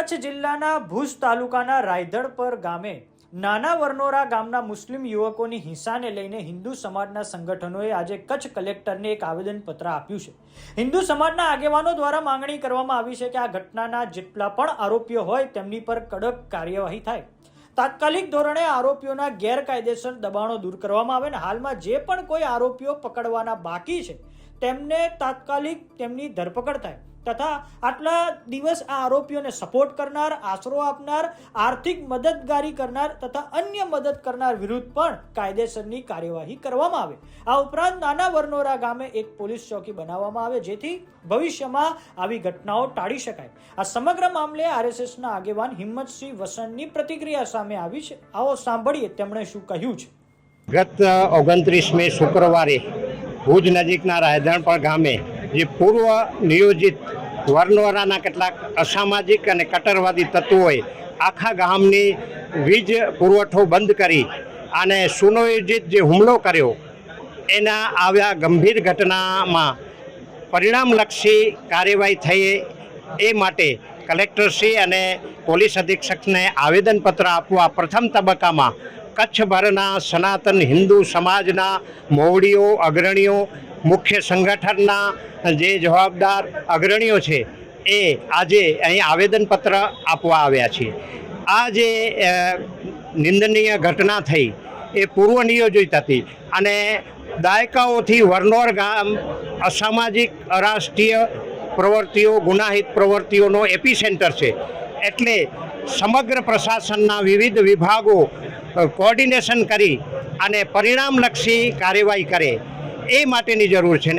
કચ્છ જિલ્લાના ભુજ તાલુકાના રાયધણપર ગામે નાના વરનોરા ગામના મુસ્લિમ યુવકોની હિંસાને લઈને હિન્દુ સમાજના સંગઠનોએ આજે કચ્છ કલેક્ટરને એક આવેદનપત્ર આપ્યું છે। હિન્દુ સમાજના આગેવાનો દ્વારા માંગણી કરવામાં આવી છે કે આ ઘટનાના જેટલા પણ આરોપીઓ હોય તેમની પર કડક કાર્યવાહી થાય, તાત્કાલિક ધોરણે આરોપીઓના ગેરકાયદેસર દબાણો દૂર કરવામાં આવે અને હાલમાં જે પણ કોઈ આરોપીઓ પકડવાના બાકી છે તેમને તાત્કાલિક તેમની ધરપકડ થાય તથા આટલા દિવસ આ આરોપીઓને સપોર્ટ કરનાર, આશરો આપનાર, આર્થિક મદદગારી કરનાર તથા અન્ય મદદ કરનાર વિરુદ્ધ પણ કાયદેસરની કાર્યવાહી કરવામાં આવે। આ ઉપરાંત નાના વરનોરા ગામે એક પોલીસ ચોકી બનાવવામાં આવે જેથી ભવિષ્યમાં આવી ઘટનાઓ ટાળી શકાય। આ સમગ્ર મામલે આરએસએસના આગેવાન હિંમતસિંહ વસણની પ્રતિક્રિયા સામે આવી છે। આવો સાંભળીએ તેમણે શું કહ્યું છે। ગત 29 મે શુક્રવારે ભુજ નજીકના રાયધણપર ગામે જે પૂર્વ નિયોજિત વરનોરાના કેટલાક અસામાજિક અને કટ્ટરવાદી તત્વોએ આખા ગામની વીજ પુરવઠો બંધ કરી અને સુનિયોજિત જે હુમલો કર્યો એના આવ્યા ગંભીર ઘટનામાં પરિણામલક્ષી કાર્યવાહી થઈ એ માટે કલેક્ટરશ્રી અને પોલીસ અધિક્ષકને આવેદનપત્ર આપવા પ્રથમ તબક્કામાં કચ્છભરના સનાતન હિન્દુ સમાજના મોવડીઓ, અગ્રણીઓ, મુખ્ય સંગઠનના જે જવાબદાર અગ્રણીઓ છે એ આજે અહીં આવેદનપત્ર આપવા આવ્યા છે। આ જે નિંદનીય ઘટના થઈ એ પૂર્વ નિયોજિત હતી અને દાયકાઓથી વરનોર ગામ અસામાજિક, અરાષ્ટ્રીય પ્રવૃત્તિઓ, ગુનાહિત પ્રવૃત્તિઓનો એપિસેન્ટર છે। એટલે સમગ્ર પ્રશાસનના વિવિધ વિભાગો કોઓર્ડિનેશન કરી અને પરિણામલક્ષી કાર્યવાહી કરે એ માટેની જરૂર છે।